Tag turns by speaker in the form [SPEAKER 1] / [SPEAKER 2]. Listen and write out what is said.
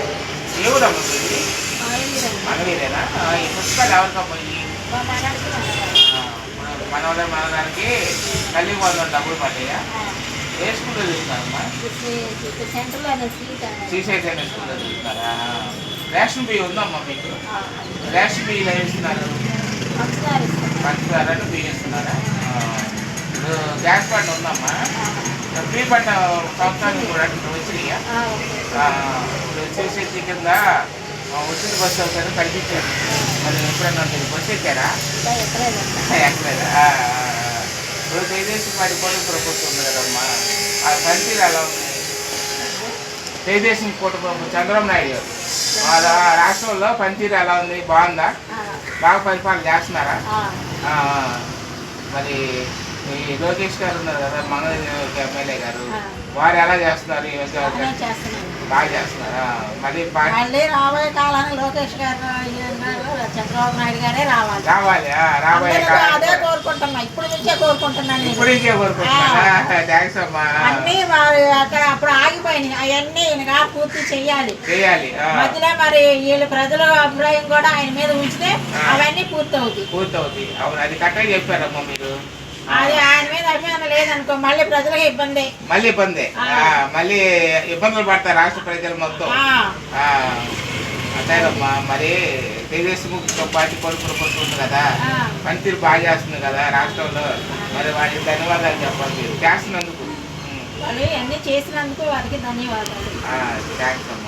[SPEAKER 1] ఏ ఊరమ్మా మీది? మంగళగిరేనా? ఈ పుస్తకాలు ఎవరికమ్మా ఇవి? మనవడానికి తల్లి వందలు డబ్బులు పడ్డాయా? ఏ స్కూల్లో చూస్తున్నారమ్మా? శ్రీశైలం స్కూల్లో చూస్తున్నారా? రేషన్ బియ్యం ఉందమ్మా మీకు? రేషన్ బియ్యం వేస్తున్నారు, పంచదారని బియ్యం ఇస్తున్నారా? గ్యాస్ బండ్ ఉందమ్మా? ఫ్రీ పంట సంవత్సరానికి కూడా వచ్చినాయా? ఇప్పుడు శ్రీశైలం కింద ఉచిత బస్సు అవుతారు కల్పించారు. మరి ఎప్పుడన్నా బస్సు ఎక్కారా? ఎక్కలేదా? ఇప్పుడు తెలుగుదేశం పార్టీ కూడా ప్రభుత్వం ఉంది కదమ్మా, ఆ పనితీరు ఎలా ఉంది? తెలుగుదేశం కుటుంబం చంద్రబాబు నాయుడు గారు రాష్ట్రంలో పనితీరు ఎలా ఉంది? బాగుందా? బాగా పరిపాలన చేస్తున్నారా? మరి ఈ లోకేష్ గారు ఉన్నారు కదా, మంగళగిరి ఎమ్మెల్యే గారు, వారు ఎలా చేస్తున్నారు? బాగా చేస్తున్నారా?
[SPEAKER 2] మళ్ళీ రాబోయే కాలానికి లోకేష్ గారు చంద్రబాబు నాయుడు గారే రావాలి.
[SPEAKER 1] రాబోయే
[SPEAKER 2] అదే కోరుకుంటున్నా, ఇప్పుడు నుంచే కోరుకుంటున్నాను.
[SPEAKER 1] ఇప్పుడు నుంచే కోరుకుంటున్నా. థ్యాంక్స్ అమ్మా.
[SPEAKER 2] అన్ని అక్కడ అప్పుడు ఆగిపోయినాయి, అవన్నీ ఈయనగా పూర్తి చెయ్యాలి. మధ్యలో మరి వీళ్ళు ప్రజల అభిప్రాయం కూడా ఆయన మీద ఉంచితే అవన్నీ
[SPEAKER 1] పూర్తవుతాయి. అవును, అది కరెక్ట్గా చెప్పారమ్మా మీరు.
[SPEAKER 2] అది ఆయన మీద అభిమానం లేదనుకో మళ్ళీ ప్రజలకు ఇబ్బంది,
[SPEAKER 1] మళ్ళీ ఇబ్బందులు పడతారు రాష్ట్ర ప్రజలు మొత్తం. అంతేనమ్మా. మరి తెలుగుదేశం పార్టీ కొనుక్కుంటుంది కదా, పనితీరు బాగా చేస్తుంది కదా రాష్ట్రంలో, మరి వాటికి ధన్యవాదాలు చెప్పాలి మీరు చేస్తున్నందుకు.
[SPEAKER 2] వాళ్ళు అన్ని చేసినందుకు వారికి ధన్యవాదాలు.
[SPEAKER 1] థ్యాంక్స్ అమ్మా.